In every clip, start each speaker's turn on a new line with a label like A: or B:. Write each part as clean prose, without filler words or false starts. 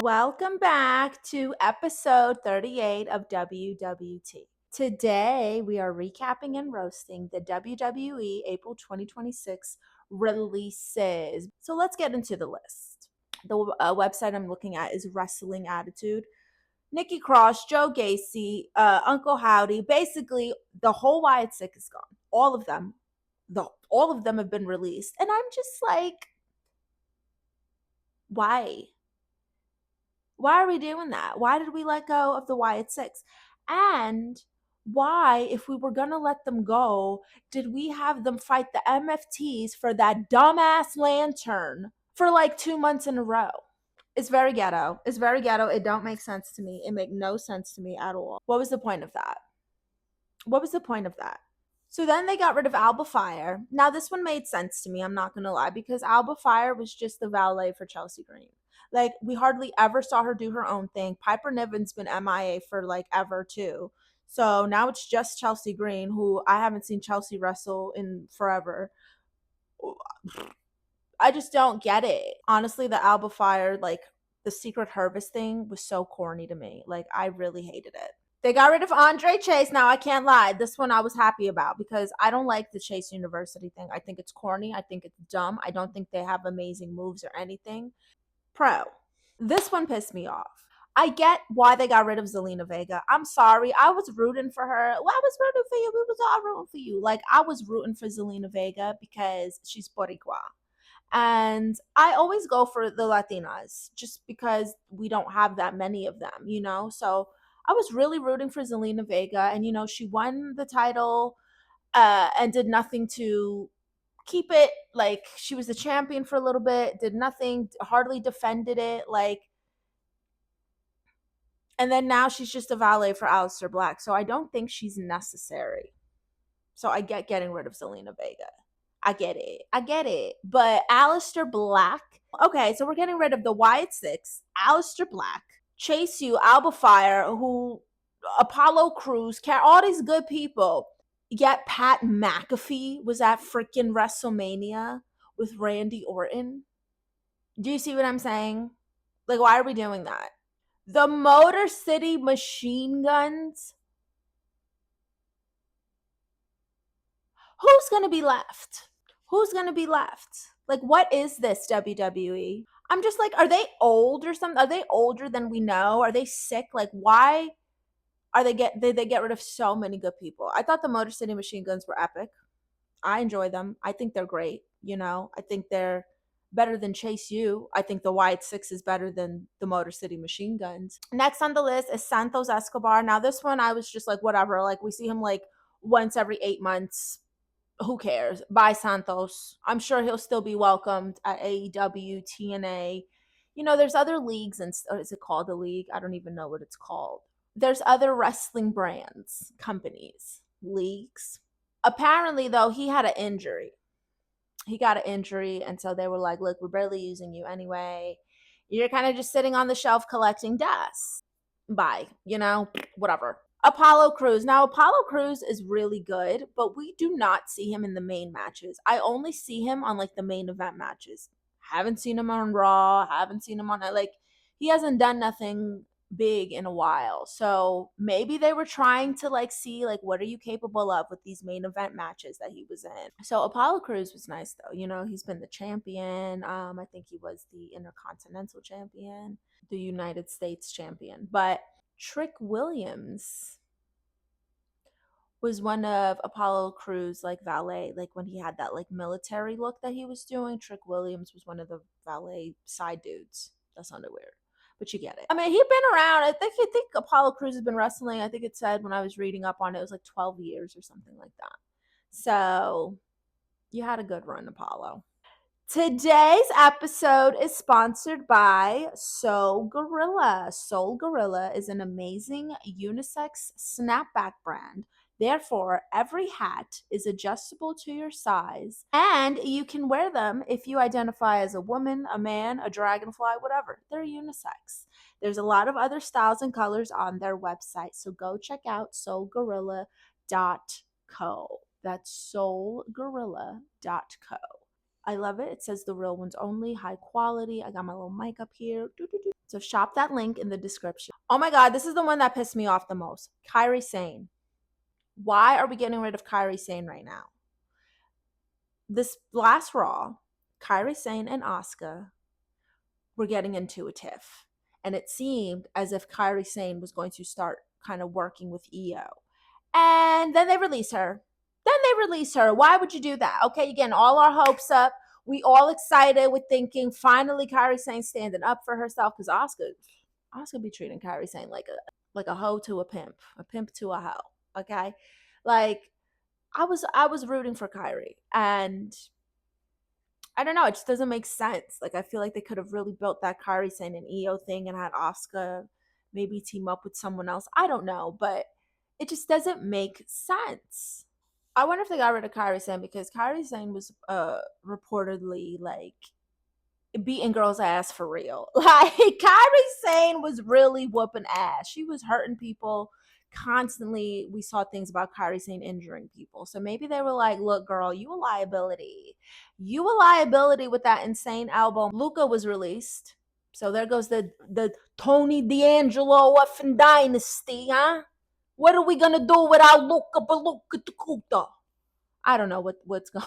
A: Welcome back to episode 38 of WWT. Today, we are recapping and roasting the WWE April 2026 releases. So let's get into the list. The website I'm looking at is Wrestling Attitude. Nikki Cross, Joe Gacy, Uncle Howdy, basically the whole Wyatt Six is gone. All of them. All of them have been released. And I'm just like, why? Why are we doing that? Why did we let go of the Wyatt Six? And why, if we were going to let them go, did we have them fight the MFTs for that dumbass lantern for like 2 months in a row? It's very ghetto. It's very ghetto. It don't make sense to me. It make no sense to me at all. What was the point of that? What was the point of that? So then they got rid of Alba Fire. Now this one made sense to me, I'm not gonna lie, because Alba Fire was just the valet for Chelsea Green. Like, we hardly ever saw her do her own thing. Piper Niven's been MIA for like ever too. So now it's just Chelsea Green, who I haven't seen Chelsea wrestle in forever. I just don't get it. Honestly, the Alba Fire, like the Secret Harvest thing was so corny to me. Like, I really hated it. They got rid of Andre Chase. Now, I can't lie. This one I was happy about because I don't like the Chase University thing. I think it's corny. I think it's dumb. I don't think they have amazing moves or anything. Pro. This one pissed me off. I get why they got rid of Zelina Vega. I'm sorry. I was rooting for her. Well, I was rooting for you. We was all rooting for you. Like, I was rooting for Zelina Vega because she's Boricua. And I always go for the Latinas just because we don't have that many of them, you know? So I was really rooting for Zelina Vega. And, you know, she won the title and did nothing to keep it. Like, she was the champion for a little bit, did nothing, hardly defended it. Like, and then now she's just a valet for Aleister Black. So I don't think she's necessary. So I get getting rid of Zelina Vega. I get it. I get it. But Aleister Black. Okay, so we're getting rid of the Wyatt Six, Aleister Black, Chase U, Alba Fire, who Apollo Crews, all these good people. Yet Pat McAfee was at freaking WrestleMania with Randy Orton. Do you see what I'm saying? Like, why are we doing that? The Motor City Machine Guns. Who's going to be left? Who's going to be left? Like, what is this WWE? I'm just like, are they old or something? Are they older than we know? Are they sick? Like, why are they get rid of so many good people? I thought the Motor City Machine Guns were epic. I enjoy them. I think they're great. You know, I think they're better than Chase U. I think the Wyatt Six is better than the Motor City Machine Guns. Next on the list is Santos Escobar. Now, this one I was just like, whatever. Like, we see him like once every 8 months. Who cares? Bye, Santos. I'm sure he'll still be welcomed at AEW, TNA. You know, there's other leagues, and is it called a league? I don't even know what it's called. There's other wrestling brands, companies, leagues. Apparently, though, he had an injury. He got an injury, and so they were like, look, we're barely using you anyway. You're kind of just sitting on the shelf collecting dust. Bye. You know, whatever. Apollo Crews. Now, Apollo Crews is really good, but we do not see him in the main matches. I only see him on like the main event matches. Haven't seen him on Raw. Haven't seen him on, like, he hasn't done nothing big in a while. So maybe they were trying to like see like, what are you capable of with these main event matches that he was in. So Apollo Crews was nice though. You know, he's been the champion. I think he was the Intercontinental champion, the United States champion. But Trick Williams was one of Apollo Crews' like valet, like when he had that like military look that he was doing. Trick Williams was one of the valet side dudes. That sounded weird, but you get it. I mean, he'd been around. I think Apollo Crews has been wrestling. I think it said when I was reading up on it, it was like 12 years or something like that. So you had a good run, Apollo. Today's episode is sponsored by Soul Gorilla. Soul Gorilla is an amazing unisex snapback brand. Therefore, every hat is adjustable to your size, and you can wear them if you identify as a woman, a man, a dragonfly, whatever. They're unisex. There's a lot of other styles and colors on their website, so go check out soulgorilla.co. That's soulgorilla.co. I love it. It says the real ones only, high quality. I got my little mic up here. So shop that link in the description. Oh my God, this is the one that pissed me off the most. Kairi Sane. Why are we getting rid of Kairi Sane right now? This last Raw, Kairi Sane and Asuka were getting into a tiff. And it seemed as if Kairi Sane was going to start kind of working with Io. And then they release her. Why would you do that? Okay, you're getting all our hopes up. We all excited with thinking finally Kairi Sane standing up for herself, because Asuka be treating Kairi Sane like a hoe to a pimp to a hoe. Okay, like I was rooting for Kairi, and I don't know, it just doesn't make sense. Like I feel like they could have really built that Kairi Sane and Io thing and had Asuka maybe team up with someone else. I don't know, but it just doesn't make sense. I wonder if they got rid of Kairi Sane because Kairi Sane was reportedly like beating girls' ass for real. Like Kairi Sane was really whooping ass. She was hurting people constantly. We saw things about Kairi Sane injuring people. So maybe they were like, look, girl, you a liability. You a liability with that insane elbow. Luca was released. So there goes the Tony D'Angelo effing dynasty, huh? What are we gonna do without Luca Baluka Takuta? I don't know what's going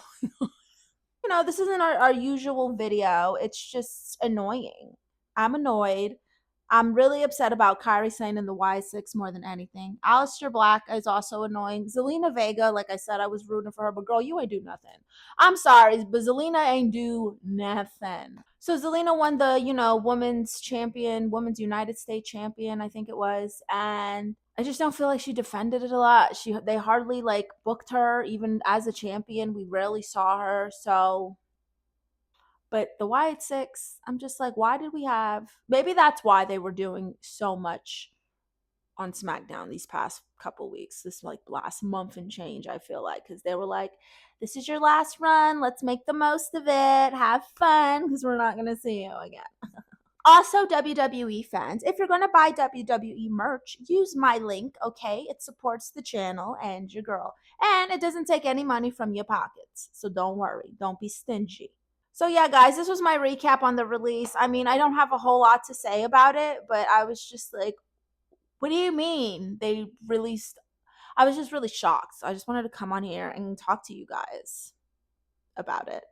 A: on. This isn't our usual video. It's just annoying. I'm annoyed. I'm really upset about Kairi Sane and the Y6 more than anything. Aleister Black is also annoying. Zelina Vega, like I said, I was rooting for her, but girl, you ain't do nothing. I'm sorry, but Zelina ain't do nothing. So Zelina won the, women's United States champion, I think it was. And I just don't feel like she defended it a lot. They hardly like booked her even as a champion. We rarely saw her. So but the Wyatt Six, I'm just like, why did we have? Maybe that's why they were doing so much on SmackDown these past couple weeks, this like last month and change, I feel like, because they were like, this is your last run. Let's make the most of it. Have fun, because we're not going to see you again. Also, WWE fans, if you're going to buy WWE merch, use my link, okay? It supports the channel and your girl. And it doesn't take any money from your pockets. So don't worry. Don't be stingy. So yeah, guys, this was my recap on the release. I mean, I don't have a whole lot to say about it, but I was just like, what do you mean they released? I was just really shocked. So I just wanted to come on here and talk to you guys about it.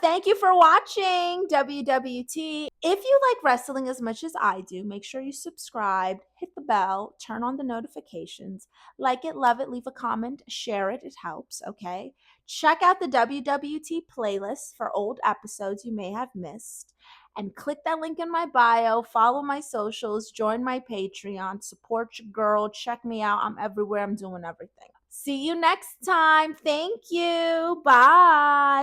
A: Thank you for watching WWT. If you like wrestling as much as I do, make sure you subscribe, hit the bell, turn on the notifications, like it, love it, leave a comment, share it. It helps, okay? Check out the WWT playlist for old episodes you may have missed. And click that link in my bio, follow my socials, join my Patreon, support your girl, check me out. I'm everywhere, I'm doing everything. See you next time. Thank you. Bye.